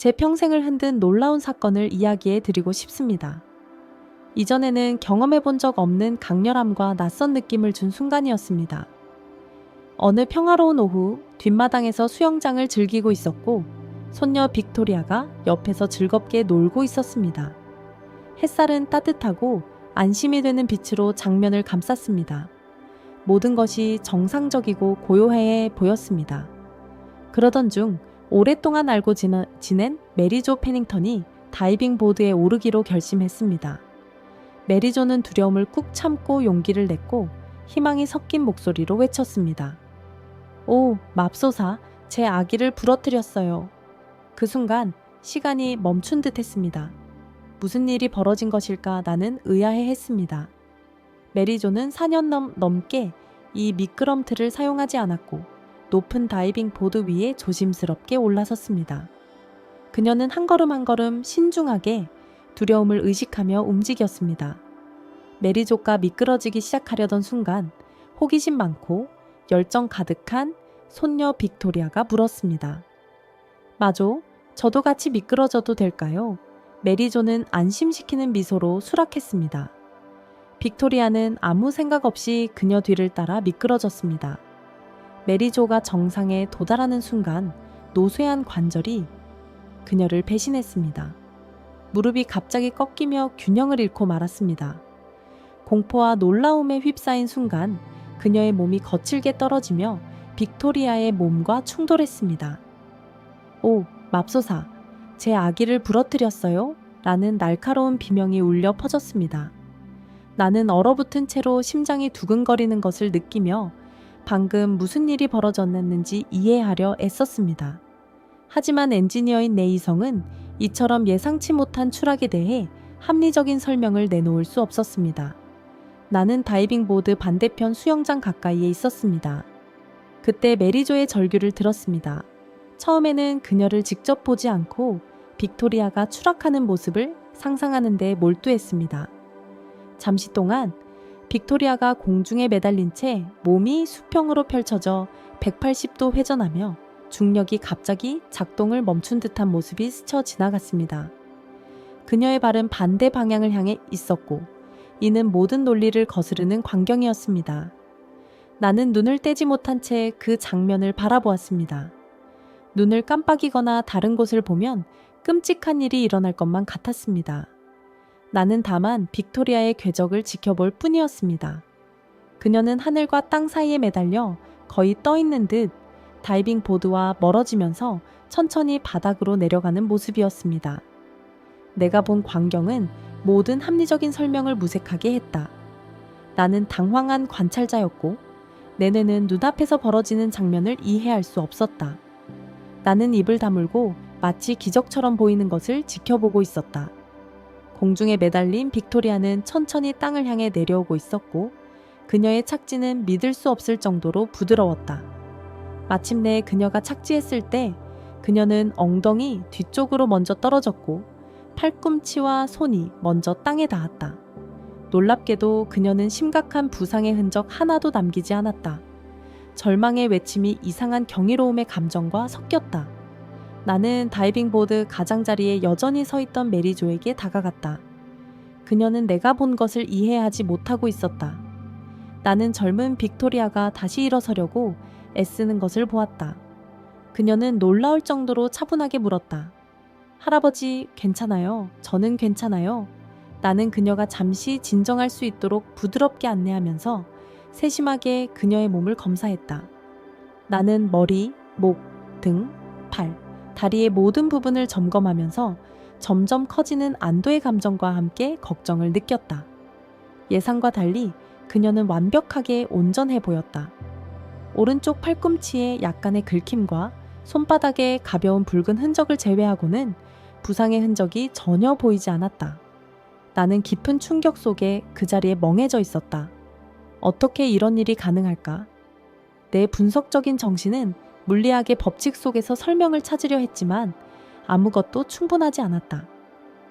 제 평생을 흔든 놀라운 사건을 이야기해 드리고 싶습니다. 이전에는 경험해 본 적 없는 강렬함과 낯선 느낌을 준 순간이었습니다. 어느 평화로운 오후, 뒷마당에서 수영장을 즐기고 있었고, 손녀 빅토리아가 옆에서 즐겁게 놀고 있었습니다. 햇살은 따뜻하고 안심이 되는 빛으로 장면을 감쌌습니다. 모든 것이 정상적이고 고요해 보였습니다. 그러던 중 오랫동안 알고 지낸 메리조 페닝턴이 다이빙 보드에 오르기로 결심했습니다. 메리조는 두려움을 꾹 참고 용기를 냈고 희망이 섞인 목소리로 외쳤습니다. 오, 맙소사, 제 아기를 부러뜨렸어요. 그 순간 시간이 멈춘 듯 했습니다. 무슨 일이 벌어진 것일까 나는 의아해했습니다. 메리조는 4년 넘게 이 미끄럼틀을 사용하지 않았고 높은 다이빙 보드 위에 조심스럽게 올라섰습니다. 그녀는 한 걸음 한 걸음 신중하게 두려움을 의식하며 움직였습니다. 메리조가 미끄러지기 시작하려던 순간 호기심 많고 열정 가득한 손녀 빅토리아가 물었습니다. 마조, 저도 같이 미끄러져도 될까요? 메리조는 안심시키는 미소로 수락했습니다. 빅토리아는 아무 생각 없이 그녀 뒤를 따라 미끄러졌습니다. 메리조가 정상에 도달하는 순간 노쇠한 관절이 그녀를 배신했습니다. 무릎이 갑자기 꺾이며 균형을 잃고 말았습니다. 공포와 놀라움에 휩싸인 순간 그녀의 몸이 거칠게 떨어지며 빅토리아의 몸과 충돌했습니다. 오, 맙소사, 제 아기를 부러뜨렸어요? 라는 날카로운 비명이 울려 퍼졌습니다. 나는 얼어붙은 채로 심장이 두근거리는 것을 느끼며 방금 무슨 일이 벌어졌는지 이해하려 애썼습니다. 하지만 엔지니어인 내 이성은 이처럼 예상치 못한 추락에 대해 합리적인 설명을 내놓을 수 없었습니다. 나는 다이빙 보드 반대편 수영장 가까이에 있었습니다. 그때 메리조의 절규를 들었습니다. 처음에는 그녀를 직접 보지 않고 빅토리아가 추락하는 모습을 상상하는 데 몰두했습니다. 잠시 동안 빅토리아가 공중에 매달린 채 몸이 수평으로 펼쳐져 180도 회전하며 중력이 갑자기 작동을 멈춘 듯한 모습이 스쳐 지나갔습니다. 그녀의 발은 반대 방향을 향해 있었고 이는 모든 논리를 거스르는 광경이었습니다. 나는 눈을 떼지 못한 채 그 장면을 바라보았습니다. 눈을 깜빡이거나 다른 곳을 보면 끔찍한 일이 일어날 것만 같았습니다. 나는 다만 빅토리아의 궤적을 지켜볼 뿐이었습니다. 그녀는 하늘과 땅 사이에 매달려 거의 떠 있는 듯 다이빙 보드와 멀어지면서 천천히 바닥으로 내려가는 모습이었습니다. 내가 본 광경은 모든 합리적인 설명을 무색하게 했다. 나는 당황한 관찰자였고 내 뇌는 눈앞에서 벌어지는 장면을 이해할 수 없었다. 나는 입을 다물고 마치 기적처럼 보이는 것을 지켜보고 있었다. 공중에 매달린 빅토리아는 천천히 땅을 향해 내려오고 있었고 그녀의 착지는 믿을 수 없을 정도로 부드러웠다. 마침내 그녀가 착지했을 때 그녀는 엉덩이 뒤쪽으로 먼저 떨어졌고 팔꿈치와 손이 먼저 땅에 닿았다. 놀랍게도 그녀는 심각한 부상의 흔적 하나도 남기지 않았다. 절망의 외침이 이상한 경이로움의 감정과 섞였다. 나는 다이빙 보드 가장자리에 여전히 서 있던 메리조에게 다가갔다. 그녀는 내가 본 것을 이해하지 못하고 있었다. 나는 젊은 빅토리아가 다시 일어서려고 애쓰는 것을 보았다. 그녀는 놀라울 정도로 차분하게 물었다. 할아버지, 괜찮아요. 저는 괜찮아요. 나는 그녀가 잠시 진정할 수 있도록 부드럽게 안내하면서 세심하게 그녀의 몸을 검사했다. 나는 머리, 목, 등, 팔, 다리의 모든 부분을 점검하면서 점점 커지는 안도의 감정과 함께 걱정을 느꼈다. 예상과 달리 그녀는 완벽하게 온전해 보였다. 오른쪽 팔꿈치에 약간의 긁힘과 손바닥에 가벼운 붉은 흔적을 제외하고는 부상의 흔적이 전혀 보이지 않았다. 나는 깊은 충격 속에 그 자리에 멍해져 있었다. 어떻게 이런 일이 가능할까? 내 분석적인 정신은 물리학의 법칙 속에서 설명을 찾으려 했지만 아무것도 충분하지 않았다.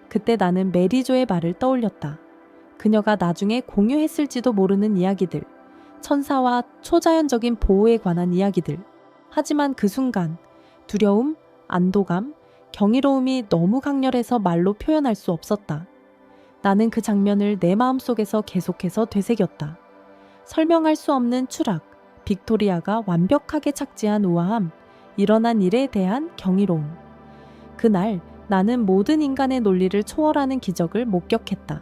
그때 나는 메리조의 말을 떠올렸다. 그녀가 나중에 공유했을지도 모르는 이야기들, 천사와 초자연적인 보호에 관한 이야기들. 하지만 그 순간 두려움, 안도감, 경이로움이 너무 강렬해서 말로 표현할 수 없었다. 나는 그 장면을 내 마음속에서 계속해서 되새겼다. 설명할 수 없는 추락, 빅토리아가 완벽하게 착지한 우아함, 일어난 일에 대한 경이로움. 그날 나는 모든 인간의 논리를 초월하는 기적을 목격했다.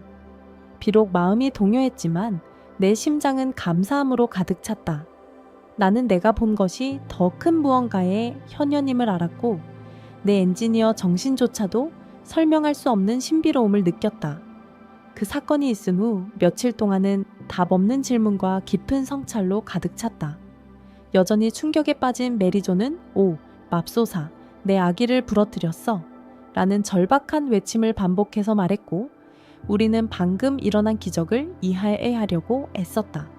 비록 마음이 동요했지만 내 심장은 감사함으로 가득 찼다. 나는 내가 본 것이 더 큰 무언가의 현현임을 알았고 내 엔지니어 정신조차도 설명할 수 없는 신비로움을 느꼈다. 그 사건이 있은 후 며칠 동안은 답 없는 질문과 깊은 성찰로 가득 찼다. 여전히 충격에 빠진 메리조는 오, 맙소사, 내 아기를 부러뜨렸어 라는 절박한 외침을 반복해서 말했고 우리는 방금 일어난 기적을 이해하려고 애썼다.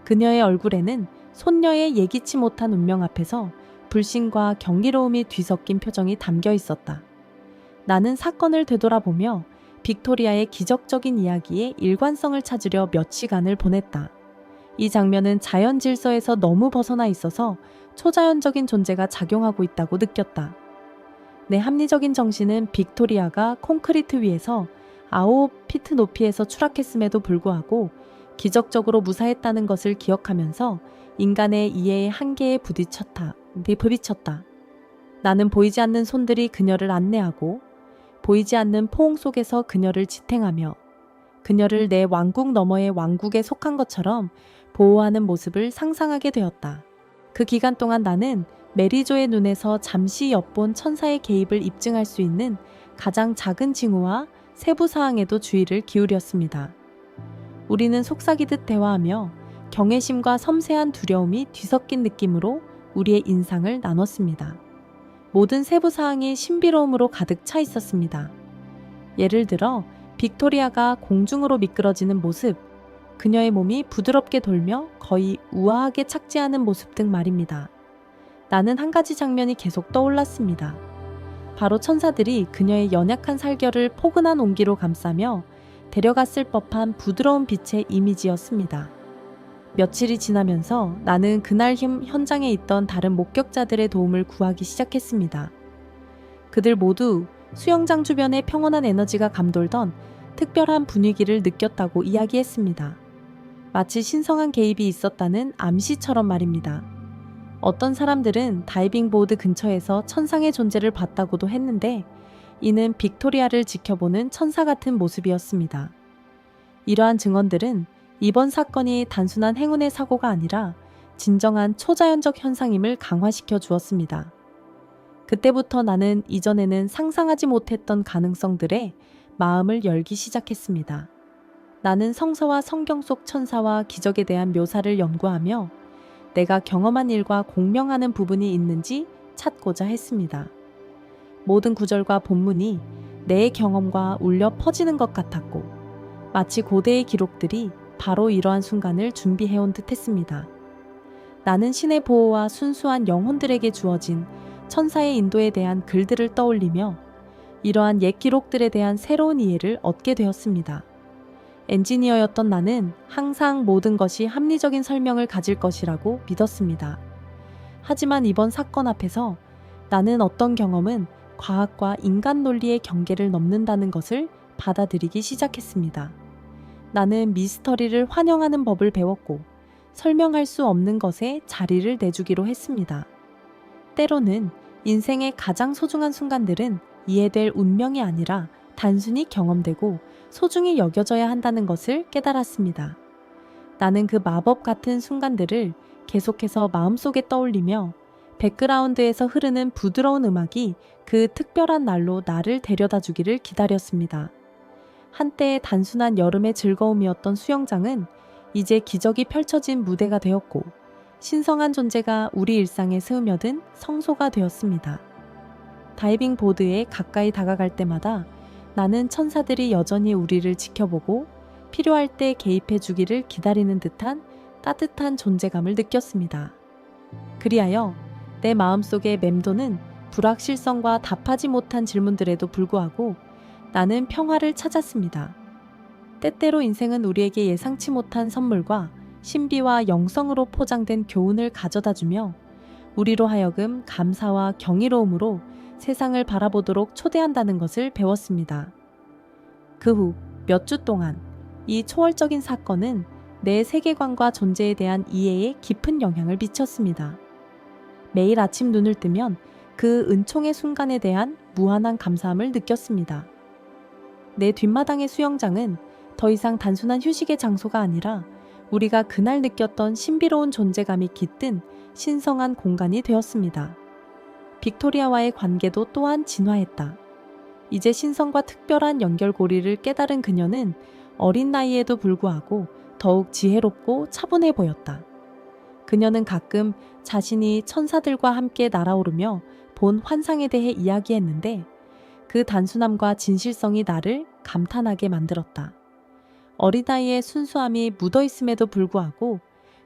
그녀의 얼굴에는 손녀의 예기치 못한 운명 앞에서 불신과 경이로움이 뒤섞인 표정이 담겨 있었다. 나는 사건을 되돌아보며 빅토리아의 기적적인 이야기에 일관성을 찾으려 몇 시간을 보냈다. 이 장면은 자연 질서에서 너무 벗어나 있어서 초자연적인 존재가 작용하고 있다고 느꼈다. 내 합리적인 정신은 빅토리아가 콘크리트 위에서 9피트 높이에서 추락했음에도 불구하고 기적적으로 무사했다는 것을 기억하면서 인간의 이해의 한계에 부딪혔다. 나는 보이지 않는 손들이 그녀를 안내하고 보이지 않는 포옹 속에서 그녀를 지탱하며 그녀를 내 왕국 너머의 왕국에 속한 것처럼 보호하는 모습을 상상하게 되었다. 그 기간 동안 나는 메리조의 눈에서 잠시 엿본 천사의 개입을 입증할 수 있는 가장 작은 징후와 세부 사항에도 주의를 기울였습니다. 우리는 속삭이듯 대화하며 경외심과 섬세한 두려움이 뒤섞인 느낌으로 우리의 인상을 나눴습니다. 모든 세부 사항이 신비로움으로 가득 차 있었습니다. 예를 들어 빅토리아가 공중으로 미끄러지는 모습, 그녀의 몸이 부드럽게 돌며 거의 우아하게 착지하는 모습 등 말입니다. 나는 한 가지 장면이 계속 떠올랐습니다. 바로 천사들이 그녀의 연약한 살결을 포근한 온기로 감싸며 데려갔을 법한 부드러운 빛의 이미지였습니다. 며칠이 지나면서 나는 그날 현장에 있던 다른 목격자들의 도움을 구하기 시작했습니다. 그들 모두 수영장 주변의 평온한 에너지가 감돌던 특별한 분위기를 느꼈다고 이야기했습니다. 마치 신성한 개입이 있었다는 암시처럼 말입니다. 어떤 사람들은 다이빙 보드 근처에서 천상의 존재를 봤다고도 했는데 이는 빅토리아를 지켜보는 천사 같은 모습이었습니다. 이러한 증언들은 이번 사건이 단순한 행운의 사고가 아니라 진정한 초자연적 현상임을 강화시켜 주었습니다. 그때부터 나는 이전에는 상상하지 못했던 가능성들에 마음을 열기 시작했습니다. 나는 성서와 성경 속 천사와 기적에 대한 묘사를 연구하며 내가 경험한 일과 공명하는 부분이 있는지 찾고자 했습니다. 모든 구절과 본문이 내 경험과 울려 퍼지는 것 같았고 마치 고대의 기록들이 바로 이러한 순간을 준비해온 듯 했습니다. 나는 신의 보호와 순수한 영혼들에게 주어진 천사의 인도에 대한 글들을 떠올리며 이러한 옛 기록들에 대한 새로운 이해를 얻게 되었습니다. 엔지니어였던 나는 항상 모든 것이 합리적인 설명을 가질 것이라고 믿었습니다. 하지만 이번 사건 앞에서 나는 어떤 경험은 과학과 인간 논리의 경계를 넘는다는 것을 받아들이기 시작했습니다. 나는 미스터리를 환영하는 법을 배웠고 설명할 수 없는 것에 자리를 내주기로 했습니다. 때로는 인생의 가장 소중한 순간들은 이해될 운명이 아니라 단순히 경험되고 소중히 여겨져야 한다는 것을 깨달았습니다. 나는 그 마법 같은 순간들을 계속해서 마음속에 떠올리며 백그라운드에서 흐르는 부드러운 음악이 그 특별한 날로 나를 데려다 주기를 기다렸습니다. 한때의 단순한 여름의 즐거움이었던 수영장은 이제 기적이 펼쳐진 무대가 되었고 신성한 존재가 우리 일상에 스며든 성소가 되었습니다. 다이빙 보드에 가까이 다가갈 때마다 나는 천사들이 여전히 우리를 지켜보고 필요할 때 개입해 주기를 기다리는 듯한 따뜻한 존재감을 느꼈습니다. 그리하여 내 마음속에 맴도는 불확실성과 답하지 못한 질문들에도 불구하고 나는 평화를 찾았습니다. 때때로 인생은 우리에게 예상치 못한 선물과 신비와 영성으로 포장된 교훈을 가져다주며 우리로 하여금 감사와 경이로움으로 세상을 바라보도록 초대한다는 것을 배웠습니다. 그 후 몇 주 동안 이 초월적인 사건은 내 세계관과 존재에 대한 이해에 깊은 영향을 미쳤습니다. 매일 아침 눈을 뜨면 그 은총의 순간에 대한 무한한 감사함을 느꼈습니다. 내 뒷마당의 수영장은 더 이상 단순한 휴식의 장소가 아니라 우리가 그날 느꼈던 신비로운 존재감이 깃든 신성한 공간이 되었습니다. 빅토리아와의 관계도 또한 진화했다. 이제 신성과 특별한 연결고리를 깨달은 그녀는 어린 나이에도 불구하고 더욱 지혜롭고 차분해 보였다. 그녀는 가끔 자신이 천사들과 함께 날아오르며 본 환상에 대해 이야기했는데 그 단순함과 진실성이 나를 감탄하게 만들었다. 어린아이의 순수함이 묻어있음에도 불구하고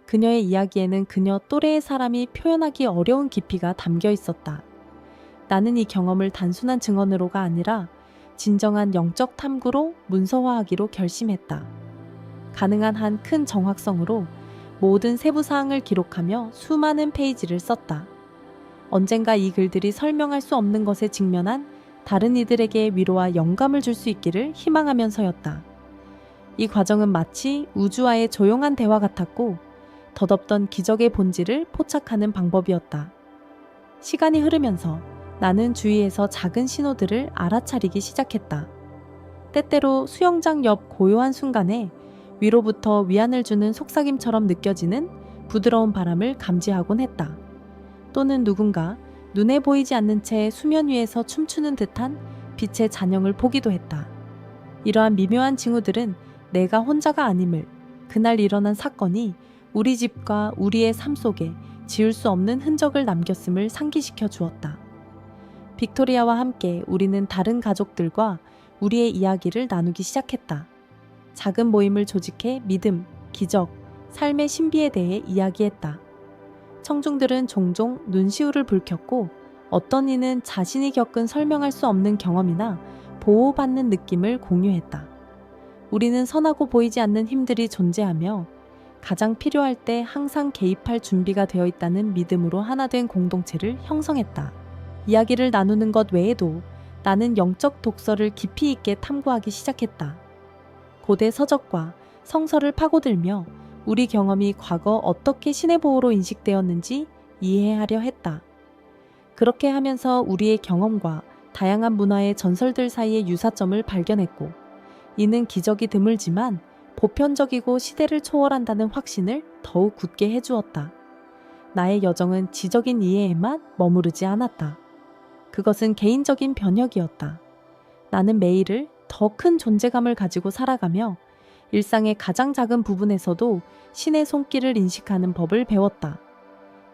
그녀의 이야기에는 그녀 또래의 사람이 표현하기 어려운 깊이가 담겨 있었다. 나는 이 경험을 단순한 증언으로가 아니라 진정한 영적 탐구로 문서화하기로 결심했다. 가능한 한 큰 정확성으로 모든 세부 사항을 기록하며 수많은 페이지를 썼다. 언젠가 이 글들이 설명할 수 없는 것에 직면한 다른 이들에게 위로와 영감을 줄 수 있기를 희망하면서였다. 이 과정은 마치 우주와의 조용한 대화 같았고 덧없던 기적의 본질을 포착하는 방법이었다. 시간이 흐르면서 나는 주위에서 작은 신호들을 알아차리기 시작했다. 때때로 수영장 옆 고요한 순간에 위로부터 위안을 주는 속삭임처럼 느껴지는 부드러운 바람을 감지하곤 했다. 또는 누군가 눈에 보이지 않는 채 수면 위에서 춤추는 듯한 빛의 잔영을 보기도 했다. 이러한 미묘한 징후들은 내가 혼자가 아님을, 그날 일어난 사건이 우리 집과 우리의 삶 속에 지울 수 없는 흔적을 남겼음을 상기시켜 주었다. 빅토리아와 함께 우리는 다른 가족들과 우리의 이야기를 나누기 시작했다. 작은 모임을 조직해 믿음, 기적, 삶의 신비에 대해 이야기했다. 청중들은 종종 눈시울을 붉혔고 어떤 이는 자신이 겪은 설명할 수 없는 경험이나 보호받는 느낌을 공유했다. 우리는 선하고 보이지 않는 힘들이 존재하며 가장 필요할 때 항상 개입할 준비가 되어 있다는 믿음으로 하나 된 공동체를 형성했다. 이야기를 나누는 것 외에도 나는 영적 독서를 깊이 있게 탐구하기 시작했다. 고대 서적과 성서를 파고들며 우리 경험이 과거 어떻게 신의 보호로 인식되었는지 이해하려 했다. 그렇게 하면서 우리의 경험과 다양한 문화의 전설들 사이의 유사점을 발견했고, 이는 기적이 드물지만 보편적이고 시대를 초월한다는 확신을 더욱 굳게 해주었다. 나의 여정은 지적인 이해에만 머무르지 않았다. 그것은 개인적인 변혁이었다. 나는 매일을 더 큰 존재감을 가지고 살아가며 일상의 가장 작은 부분에서도 신의 손길을 인식하는 법을 배웠다.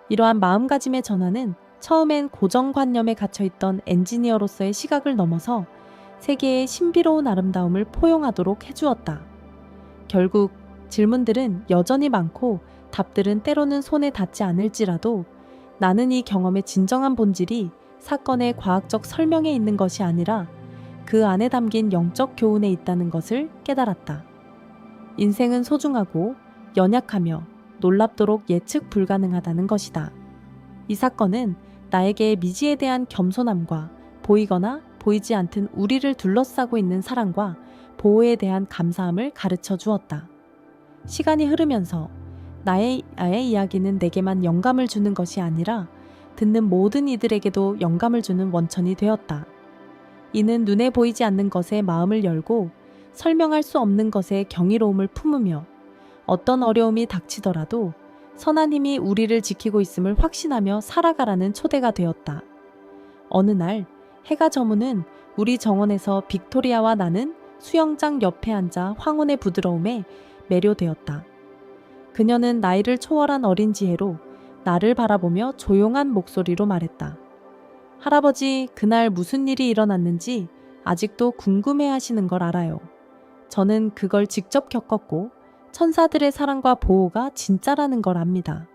이러한 마음가짐의 전환은 처음엔 고정관념에 갇혀있던 엔지니어로서의 시각을 넘어서 세계의 신비로운 아름다움을 포용하도록 해주었다. 결국 질문들은 여전히 많고 답들은 때로는 손에 닿지 않을지라도 나는 이 경험의 진정한 본질이 사건의 과학적 설명에 있는 것이 아니라 그 안에 담긴 영적 교훈에 있다는 것을 깨달았다. 인생은 소중하고 연약하며 놀랍도록 예측 불가능하다는 것이다. 이 사건은 나에게 미지에 대한 겸손함과 보이거나 보이지 않든 우리를 둘러싸고 있는 사랑과 보호에 대한 감사함을 가르쳐 주었다. 시간이 흐르면서 나의 이야기는 내게만 영감을 주는 것이 아니라 듣는 모든 이들에게도 영감을 주는 원천이 되었다. 이는 눈에 보이지 않는 것에 마음을 열고 설명할 수 없는 것에 경이로움을 품으며 어떤 어려움이 닥치더라도 선한 힘이 우리를 지키고 있음을 확신하며 살아가라는 초대가 되었다. 어느 날 해가 저무는 우리 정원에서 빅토리아와 나는 수영장 옆에 앉아 황혼의 부드러움에 매료되었다. 그녀는 나이를 초월한 어린 지혜로 나를 바라보며 조용한 목소리로 말했다. 할아버지, 그날 무슨 일이 일어났는지 아직도 궁금해 하시는 걸 알아요. 저는 그걸 직접 겪었고 천사들의 사랑과 보호가 진짜라는 걸 압니다.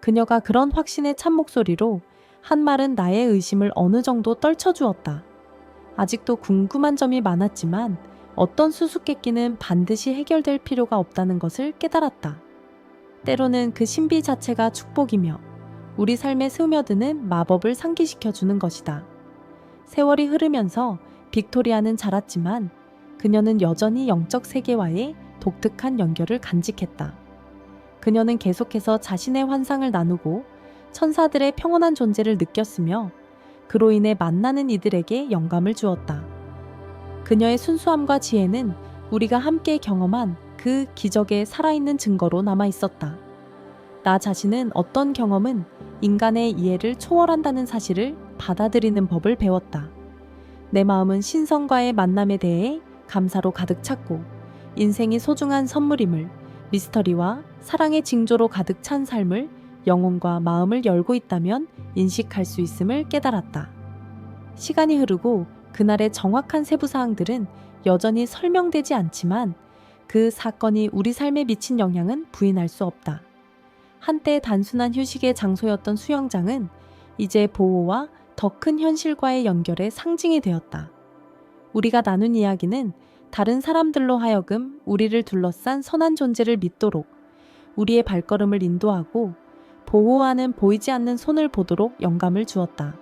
그녀가 그런 확신의 찬 목소리로 한 말은 나의 의심을 어느 정도 떨쳐주었다. 아직도 궁금한 점이 많았지만 어떤 수수께끼는 반드시 해결될 필요가 없다는 것을 깨달았다. 때로는 그 신비 자체가 축복이며 우리 삶에 스며드는 마법을 상기시켜 주는 것이다. 세월이 흐르면서 빅토리아는 자랐지만 그녀는 여전히 영적 세계와의 독특한 연결을 간직했다. 그녀는 계속해서 자신의 환상을 나누고 천사들의 평온한 존재를 느꼈으며 그로 인해 만나는 이들에게 영감을 주었다. 그녀의 순수함과 지혜는 우리가 함께 경험한 그 기적의 살아있는 증거로 남아 있었다. 나 자신은 어떤 경험은 인간의 이해를 초월한다는 사실을 받아들이는 법을 배웠다. 내 마음은 신성과의 만남에 대해 감사로 가득 찼고 인생이 소중한 선물임을, 미스터리와 사랑의 징조로 가득 찬 삶을 영혼과 마음을 열고 있다면 인식할 수 있음을 깨달았다. 시간이 흐르고 그날의 정확한 세부 사항들은 여전히 설명되지 않지만 그 사건이 우리 삶에 미친 영향은 부인할 수 없다. 한때 단순한 휴식의 장소였던 수영장은 이제 보호와 더 큰 현실과의 연결의 상징이 되었다. 우리가 나눈 이야기는 다른 사람들로 하여금 우리를 둘러싼 선한 존재를 믿도록, 우리의 발걸음을 인도하고 보호하는 보이지 않는 손을 보도록 영감을 주었다.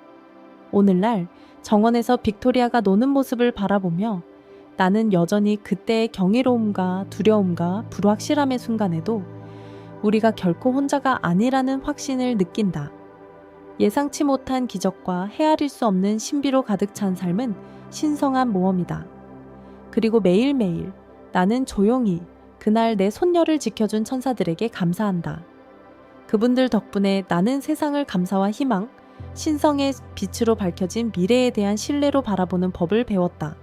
오늘날 정원에서 빅토리아가 노는 모습을 바라보며 나는 여전히 그때의 경이로움과 두려움과 불확실함의 순간에도 우리가 결코 혼자가 아니라는 확신을 느낀다. 예상치 못한 기적과 헤아릴 수 없는 신비로 가득 찬 삶은 신성한 모험이다. 그리고 매일매일 나는 조용히 그날 내 손녀를 지켜준 천사들에게 감사한다. 그분들 덕분에 나는 세상을 감사와 희망, 신성의 빛으로 밝혀진 미래에 대한 신뢰로 바라보는 법을 배웠다.